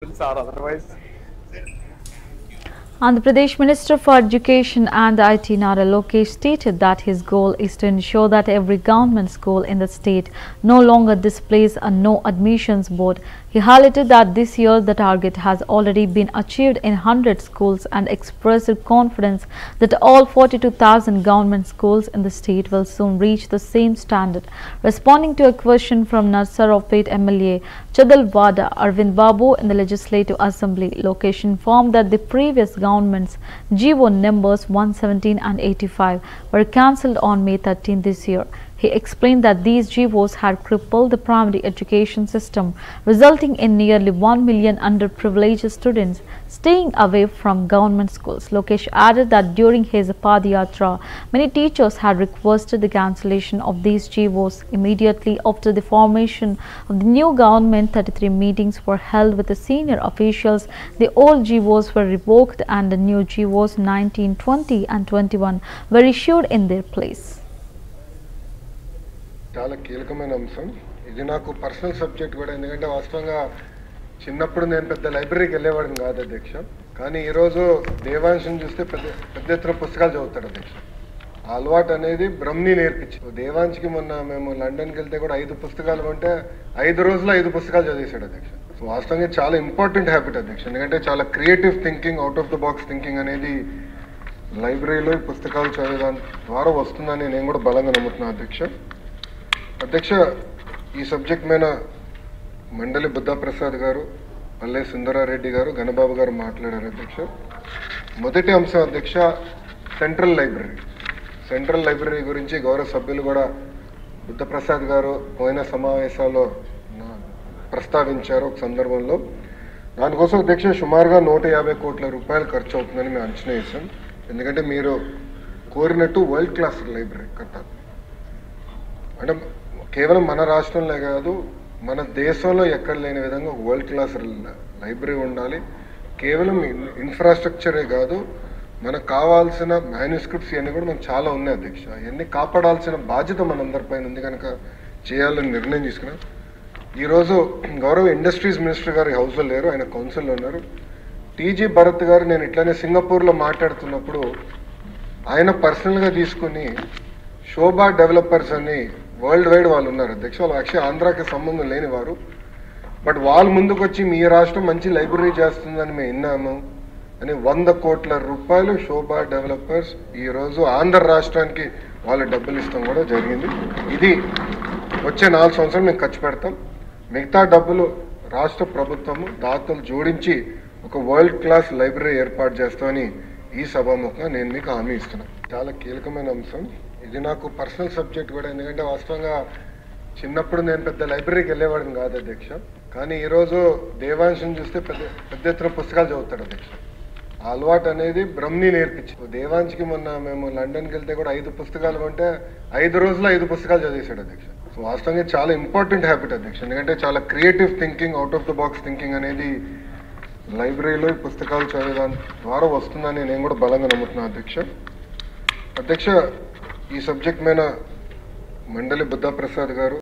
Or otherwise. Andhra Pradesh Minister for Education and IT Nara Lokesh stated that his goal is to ensure that every government school in the state no longer displays a no admissions board. He highlighted that this year the target has already been achieved in 100 schools and expressed confidence that all 42,000 government schools in the state will soon reach the same standard. Responding to a question from Narsaropet MLA Chadalwada Arvind Babu in the Legislative Assembly, Lokesh informed that the previous government's GO numbers 117 and 85 were cancelled on May 13 this year. He explained that these GOs had crippled the primary education system, resulting in nearly 1 million underprivileged students staying away from government schools. Lokesh added that during his Padayatra, many teachers had requested the cancellation of these GOs. Immediately after the formation of the new government, 33 meetings were held with the senior officials. The old GOs were revoked and the new GOs 19, 20 and 21 were issued in their place. చాలా కీలకమైన అంశం ఇది. నాకు personal subject కూడా, ఎందుకంటే వాస్తవంగా చిన్నప్పుడు నేను పెద్ద లైబ్రరీకి వెళ్ళేవాడిని కాదు అధ్యక్ష. కానీ ఈరోజు దేవాంశం చూస్తే పెద్ద ఎత్తున పుస్తకాలు చదువుతాడు అధ్యక్ష. ఆ అలవాటు అనేది బ్రహ్మని నేర్పించి దేవాంశ్కి మొన్న మేము లండన్కి వెళ్తే కూడా 5 పుస్తకాలు కొంటే 5 రోజుల్లో 5 పుస్తకాలు చదివేశాడు అధ్యక్ష. సో వాస్తవంగా చాలా ఇంపార్టెంట్ హ్యాబిట్ అధ్యక్ష, ఎందుకంటే చాలా creative thinking, out of the box thinking అనేది లైబ్రరీలో పుస్తకాలు చదివేదాని ద్వారా వస్తుందని నేను కూడా బలంగా నమ్ముతున్నాను అధ్యక్ష. అధ్యక్ష, ఈ సబ్జెక్ట్ మీద మండలి బుద్ధప్రసాద్ గారు, పల్లె సుందరారెడ్డి గారు, గణబాబు గారు మాట్లాడారు అధ్యక్ష. మొదటి అంశం అధ్యక్ష, సెంట్రల్ లైబ్రరీ గురించి గౌరవ సభ్యులు కూడా బుద్ధప్రసాద్ గారు పోయిన సమావేశాల్లో ప్రస్తావించారు ఒక సందర్భంలో. దానికోసం అధ్యక్ష సుమారుగా 150 కోట్ల రూపాయలు ఖర్చు అవుతుందని మేము అంచనా వేసాం. ఎందుకంటే మీరు కోరినట్టు వరల్డ్ క్లాస్ లైబ్రరీ కట్టాలి అంటే కేవలం మన రాష్ట్రంలో కాదు, మన దేశంలో ఎక్కడ లేని విధంగా వరల్డ్ క్లాస్ లైబ్రరీ ఉండాలి. కేవలం ఇన్ఫ్రాస్ట్రక్చరే కాదు, మనకు కావాల్సిన మ్యాన్యుస్క్రిప్ట్స్ ఇవన్నీ కూడా మనకు చాలా ఉన్నాయి అధ్యక్ష. ఇవన్నీ కాపాడాల్సిన బాధ్యత మనందరిపైన ఉంది కనుక చేయాలని నిర్ణయం తీసుకున్నాం. ఈరోజు గౌరవ ఇండస్ట్రీస్ మినిస్టర్ గారు హౌస్లో లేరు, ఆయన కౌన్సిల్లో ఉన్నారు. టీజీ భరత్ గారు నేను ఇట్లానే సింగపూర్లో మాట్లాడుతున్నప్పుడు ఆయన పర్సనల్గా తీసుకుని శోభా డెవలపర్స్ అని వరల్డ్ వైడ్ వాళ్ళు ఉన్నారు అధ్యక్ష. వాళ్ళు యాక్చువల్లీ ఆంధ్రాకి సంబంధం లేని వారు, బట్ వాళ్ళు ముందుకు వచ్చి మీ రాష్ట్రం మంచి లైబ్రరీ చేస్తుందని మేము విన్నాము అని 100 కోట్ల రూపాయలు శోభా డెవలపర్స్ ఈరోజు ఆంధ్ర రాష్ట్రానికి వాళ్ళు డబ్బులు ఇస్తాం కూడా జరిగింది. ఇది వచ్చే 4 సంవత్సరాలు మేము ఖర్చు పెడతాం. మిగతా డబ్బులు రాష్ట్ర ప్రభుత్వము దాతలు జోడించి ఒక వరల్డ్ క్లాస్ లైబ్రరీ ఏర్పాటు చేస్తామని ఈ సభాముఖంగా నేను మీకు హామీ ఇస్తున్నాను. చాలా కీలకమైన అంశం ఇది. నాకు పర్సనల్ సబ్జెక్ట్ కూడా, ఎందుకంటే వాస్తవంగా చిన్నప్పుడు నేను పెద్ద లైబ్రరీకి వెళ్ళేవాడిని కాదు అధ్యక్ష. కానీ ఈరోజు దేవాంశం చూస్తే పెద్ద ఎత్తున పుస్తకాలు చదువుతాడు అధ్యక్ష. ఆ అలవాటు అనేది బ్రహ్మని నేర్పించి దేవాంశ్కి మొన్న మేము లండన్కి వెళ్తే కూడా 5 పుస్తకాలు కొంటే 5 రోజుల్లో 5 పుస్తకాలు చదివేశాడు అధ్యక్ష. సో వాస్తవంగా చాలా ఇంపార్టెంట్ హ్యాబిట్ అధ్యక్ష, ఎందుకంటే చాలా creative thinking, out of the box thinking అనేది లైబ్రరీలో పుస్తకాలు చదివేదాని ద్వారా వస్తుందని నేను కూడా బలంగా నమ్ముతున్నాను అధ్యక్ష. ఈ సబ్జెక్ట్ మీద మండలి బుద్ధప్రసాద్ గారు,